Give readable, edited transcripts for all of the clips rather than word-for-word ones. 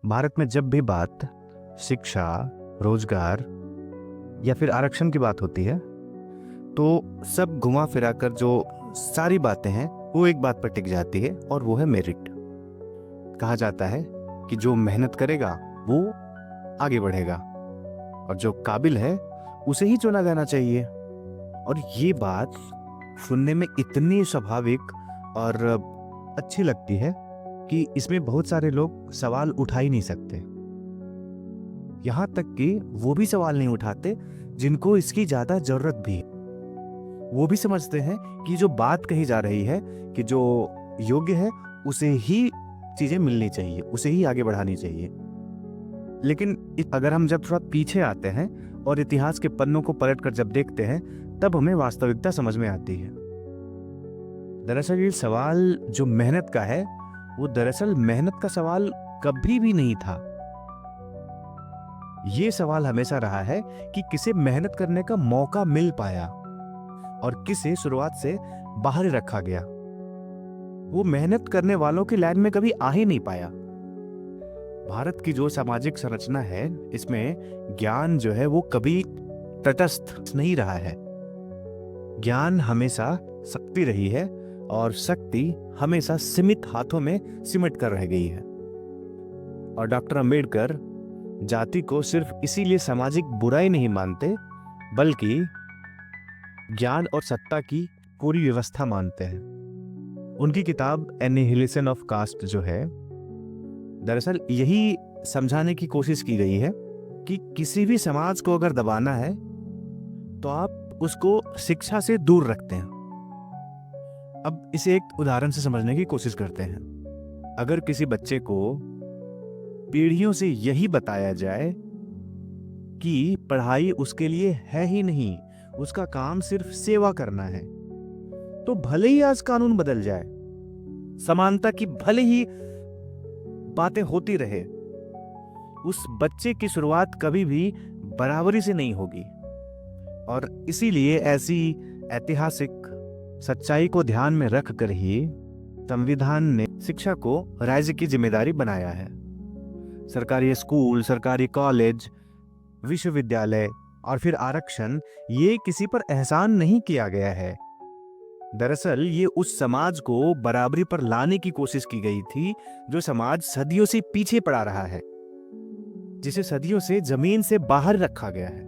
भारत में जब भी बात शिक्षा, रोजगार या फिर आरक्षण की बात होती है तो सब घुमा फिरा कर जो सारी बातें हैं वो एक बात पर टिक जाती है और वो है मेरिट। कहा जाता है कि जो मेहनत करेगा वो आगे बढ़ेगा और जो काबिल है उसे ही चुना जाना चाहिए। और ये बात सुनने में इतनी स्वाभाविक और अच्छी लगती है कि इसमें बहुत सारे लोग सवाल उठा ही नहीं सकते। यहां तक कि वो भी सवाल नहीं उठाते जिनको इसकी ज्यादा जरूरत भी है। वो भी समझते हैं कि जो बात कही जा रही है कि जो योग्य है उसे ही चीजें मिलनी चाहिए, उसे ही आगे बढ़ानी चाहिए। लेकिन अगर हम जब थोड़ा पीछे आते हैं और इतिहास के पन्नों को पलट कर जब देखते हैं तब हमें वास्तविकता समझ में आती है। दरअसल ये सवाल जो मेहनत का है वो दरअसल मेहनत का सवाल कभी भी नहीं था। ये सवाल हमेशा रहा है कि किसे मेहनत करने का मौका मिल पाया और किसे शुरुआत से बाहर रखा गया। वो मेहनत करने वालों की लाइन में कभी आ ही नहीं पाया। भारत की जो सामाजिक संरचना है इसमें ज्ञान जो है वो कभी तटस्थ नहीं रहा है। ज्ञान हमेशा शक्ति रही है और शक्ति हमेशा सीमित हाथों में सिमट कर रह गई है। और डॉक्टर अंबेडकर जाति को सिर्फ इसीलिए सामाजिक बुराई नहीं मानते बल्कि ज्ञान और सत्ता की पूरी व्यवस्था मानते हैं। उनकी किताब एनिहिलेशन ऑफ कास्ट जो है दरअसल यही समझाने की कोशिश की गई है कि किसी भी समाज को अगर दबाना है तो आप उसको शिक्षा से दूर रखते हैं। अब इसे एक उदाहरण से समझने की कोशिश करते हैं। अगर किसी बच्चे को पीढ़ियों से यही बताया जाए कि पढ़ाई उसके लिए है ही नहीं, उसका काम सिर्फ सेवा करना है, तो भले ही आज कानून बदल जाए, समानता की भले ही बातें होती रहे, उस बच्चे की शुरुआत कभी भी बराबरी से नहीं होगी। और इसीलिए ऐसी ऐतिहासिक सच्चाई को ध्यान में रखकर ही संविधान ने शिक्षा को राज्य की जिम्मेदारी बनाया है। सरकारी स्कूल, सरकारी कॉलेज, विश्वविद्यालय और फिर आरक्षण, ये किसी पर एहसान नहीं किया गया है। दरअसल ये उस समाज को बराबरी पर लाने की कोशिश की गई थी जो समाज सदियों से पीछे पड़ा रहा है, जिसे सदियों से जमीन से बाहर रखा गया है।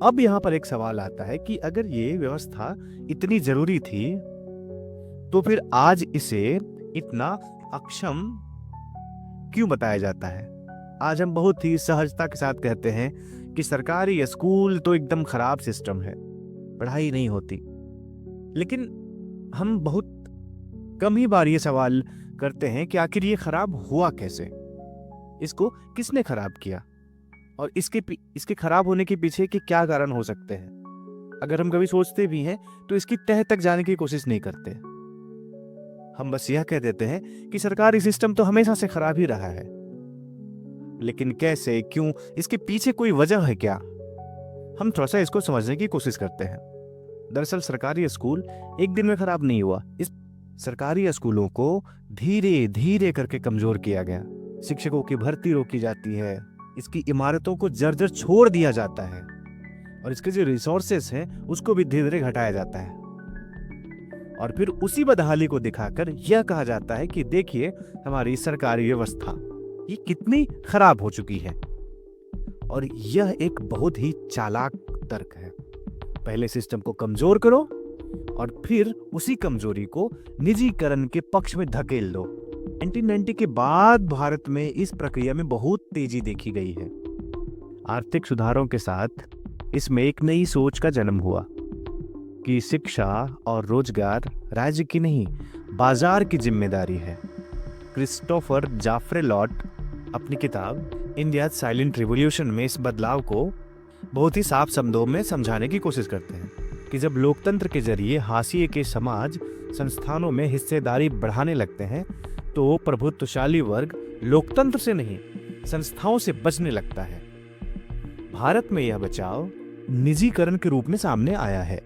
अब यहां पर एक सवाल आता है कि अगर ये व्यवस्था इतनी जरूरी थी तो फिर आज इसे इतना अक्षम क्यों बताया जाता है? आज हम बहुत ही सहजता के साथ कहते हैं कि सरकारी स्कूल तो एकदम खराब सिस्टम है, पढ़ाई नहीं होती। लेकिन हम बहुत कम ही बार ये सवाल करते हैं कि आखिर ये खराब हुआ कैसे, इसको किसने खराब किया और इसके खराब होने के पीछे के क्या कारण हो सकते हैं। अगर हम कभी सोचते भी हैं तो इसकी तह तक जाने की कोशिश नहीं करते। हम बस यह कह देते हैं कि सरकारी सिस्टम तो हमेशा से खराब ही रहा है, लेकिन कैसे, क्यों, इसके पीछे कोई वजह है क्या? हम थोड़ा सा इसको समझने की कोशिश करते हैं। दरअसल सरकारी स्कूल एक दिन में खराब नहीं हुआ। इस सरकारी स्कूलों को धीरे धीरे करके कमजोर किया गया। शिक्षकों की भर्ती रोकी जाती है, इसकी इमारतों को जर्जर छोड़ दिया जाता है और इसके जो रिसोर्सेस हैं उसको भी धीरे धीरे घटाया जाता है। और फिर उसी बदहाली को दिखाकर यह कहा जाता है कि देखिए हमारी सरकारी व्यवस्था ये कितनी खराब हो चुकी है। और यह एक बहुत ही चालाक तर्क है। पहले सिस्टम को कमजोर करो और फिर उसी कमजोरी को निजीकरण के पक्ष में धकेल दो। 1990 के बाद भारत में इस प्रक्रिया में बहुत तेजी देखी गई है। आर्थिक सुधारों के साथ इसमें एक नई सोच का जन्म हुआ कि शिक्षा और रोजगार राज्य की नहीं, बाजार की जिम्मेदारी है। क्रिस्टोफर जाफ्रे लॉट अपनी किताब इंडिया साइलेंट रिवॉल्यूशन में इस बदलाव को बहुत ही साफ शब्दों में समझाने की कोशिश करते हैं कि जब लोकतंत्र के जरिए हाशिए के समाज संस्थानों में हिस्सेदारी बढ़ाने लगते हैं तो प्रभुत्वशाली वर्ग लोकतंत्र से नहीं, संस्थाओं से बचने लगता है। भारत में यह बचाव निजीकरण के रूप में सामने आया है।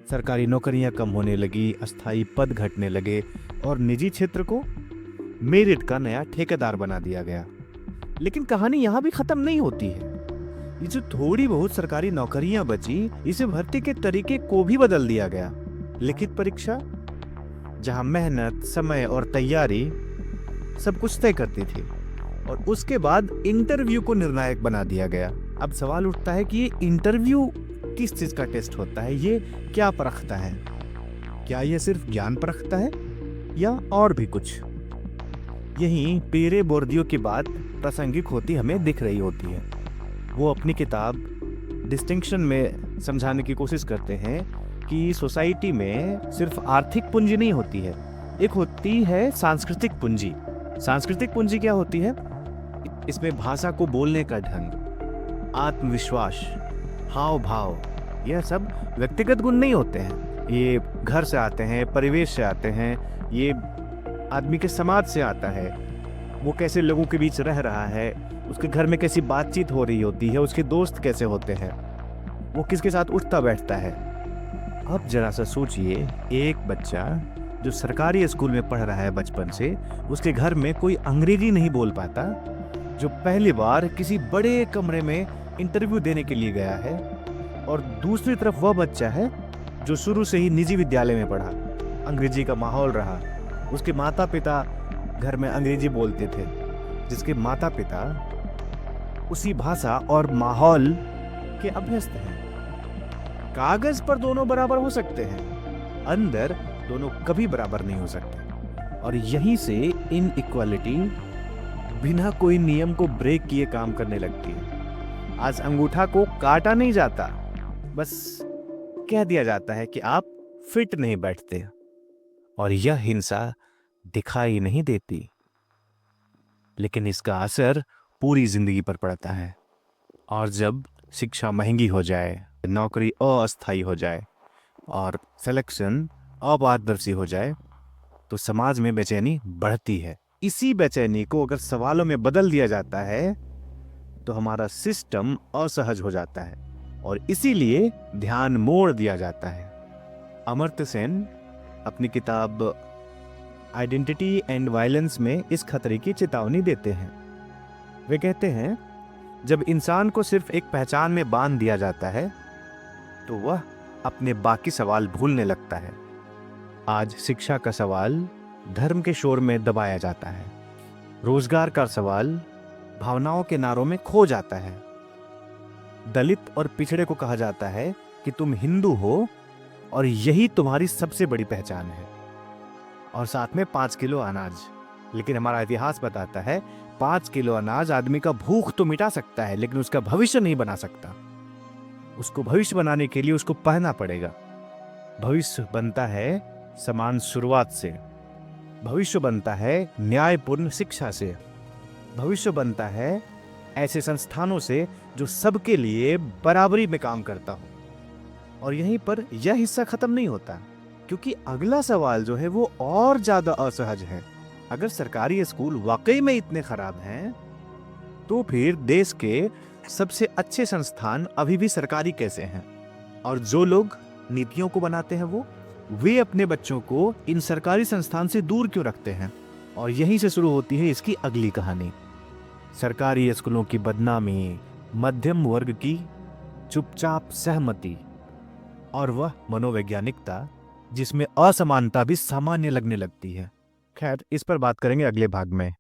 सरकारी नौकरियां कम होने लगी, अस्थायी पद घटने लगे और निजी क्षेत्र को मेरिट का नया ठेकेदार बना दिया गया। लेकिन कहानी यहाँ भी खत्म नहीं होती है। ये जो थोड़ी बहुत सरकारी नौकरियां बची, इसे भर्ती के तरीके को भी बदल दिया गया। लिखित परीक्षा, जहां मेहनत, समय और तैयारी सब कुछ तय करती थी, और उसके बाद इंटरव्यू को निर्णायक बना दिया गया। अब सवाल उठता है कि ये इंटरव्यू किस चीज का टेस्ट होता है, ये क्या परखता है? क्या ये सिर्फ ज्ञान परखता है या और भी कुछ? यहीं पेरे बोर्दियो की बात प्रासंगिक होती हमें दिख रही होती है। वो अपनी किताब डिस्टिंक्शन में समझाने की कोशिश करते हैं कि सोसाइटी में सिर्फ आर्थिक पूंजी नहीं होती है, एक होती है सांस्कृतिक पूंजी। सांस्कृतिक पूंजी क्या होती है? इसमें भाषा को बोलने का ढंग, आत्मविश्वास, हाव भाव, यह सब व्यक्तिगत गुण नहीं होते हैं। ये घर से आते हैं, परिवेश से आते हैं, ये आदमी के समाज से आता है। वो कैसे लोगों के बीच रह रहा है, उसके घर में कैसी बातचीत हो रही होती है, उसके दोस्त कैसे होते हैं, वो किसके साथ उठता बैठता है। अब जरा सा सोचिए, एक बच्चा जो सरकारी स्कूल में पढ़ रहा है बचपन से, उसके घर में कोई अंग्रेजी नहीं बोल पाता, जो पहली बार किसी बड़े कमरे में इंटरव्यू देने के लिए गया है, और दूसरी तरफ वह बच्चा है जो शुरू से ही निजी विद्यालय में पढ़ा, अंग्रेजी का माहौल रहा, उसके माता पिता घर में अंग्रेजी बोलते थे, जिसके माता पिता उसी भाषा और माहौल के अभ्यस्त हैं। कागज पर दोनों बराबर हो सकते हैं, अंदर दोनों कभी बराबर नहीं हो सकते। और यहीं से इनइक्वालिटी बिना कोई नियम को ब्रेक किए काम करने लगती है। आज अंगूठा को काटा नहीं जाता, बस कह दिया जाता है कि आप फिट नहीं बैठते, और यह हिंसा दिखाई नहीं देती, लेकिन इसका असर पूरी जिंदगी पर पड़ता है। और जब शिक्षा महंगी हो जाए, नौकरी अस्थायी हो जाए और सिलेक्शन अपारदर्शी हो जाए, तो समाज में बेचैनी बढ़ती है। इसी बेचैनी को अगर सवालों में बदल दिया जाता है तो हमारा सिस्टम असहज हो जाता है, और इसीलिए ध्यान मोड़ दिया जाता है। अमर्त्य सेन अपनी किताब आइडेंटिटी एंड वायलेंस में इस खतरे की चेतावनी देते हैं। वे कहते हैं, जब इंसान को सिर्फ एक पहचान में बांध दिया जाता है तो वह अपने बाकी सवाल भूलने लगता है। आज शिक्षा का सवाल धर्म के शोर में दबाया जाता है, रोजगार का सवाल भावनाओं के नारों में खो जाता है, दलित और पिछड़े को कहा जाता है कि तुम हिंदू हो और यही तुम्हारी सबसे बड़ी पहचान है, और साथ में 5 किलो अनाज। लेकिन हमारा इतिहास बताता है 5 किलो अनाज आदमी का भूख तो मिटा सकता है, लेकिन उसका भविष्य नहीं बना सकता। उसको भविष्य बनाने के लिए उसको पढ़ना पड़ेगा। भविष्य बनता है समान शुरुआत से, भविष्य बनता है न्यायपूर्ण शिक्षा से, भविष्य बनता है ऐसे संस्थानों से जो सबके लिए बराबरी में काम करता हो। और यहीं पर यह हिस्सा खत्म नहीं होता, क्योंकि अगला सवाल जो है वो और ज्यादा असहज है। अगर सरकारी स्कूल वाकई में इतने खराब हैं, तो फिर देश के सबसे अच्छे संस्थान अभी भी सरकारी कैसे हैं? और जो लोग नीतियों को बनाते हैं वे अपने बच्चों को इन सरकारी संस्थान से दूर क्यों रखते हैं? और यहीं से शुरू होती है इसकी अगली कहानी। सरकारी स्कूलों की बदनामी, मध्यम वर्ग की चुपचाप सहमति, और वह मनोवैज्ञानिकता जिसमें असमानता भी सामान्य लगने लगती है। खैर, इस पर बात करेंगे अगले भाग में।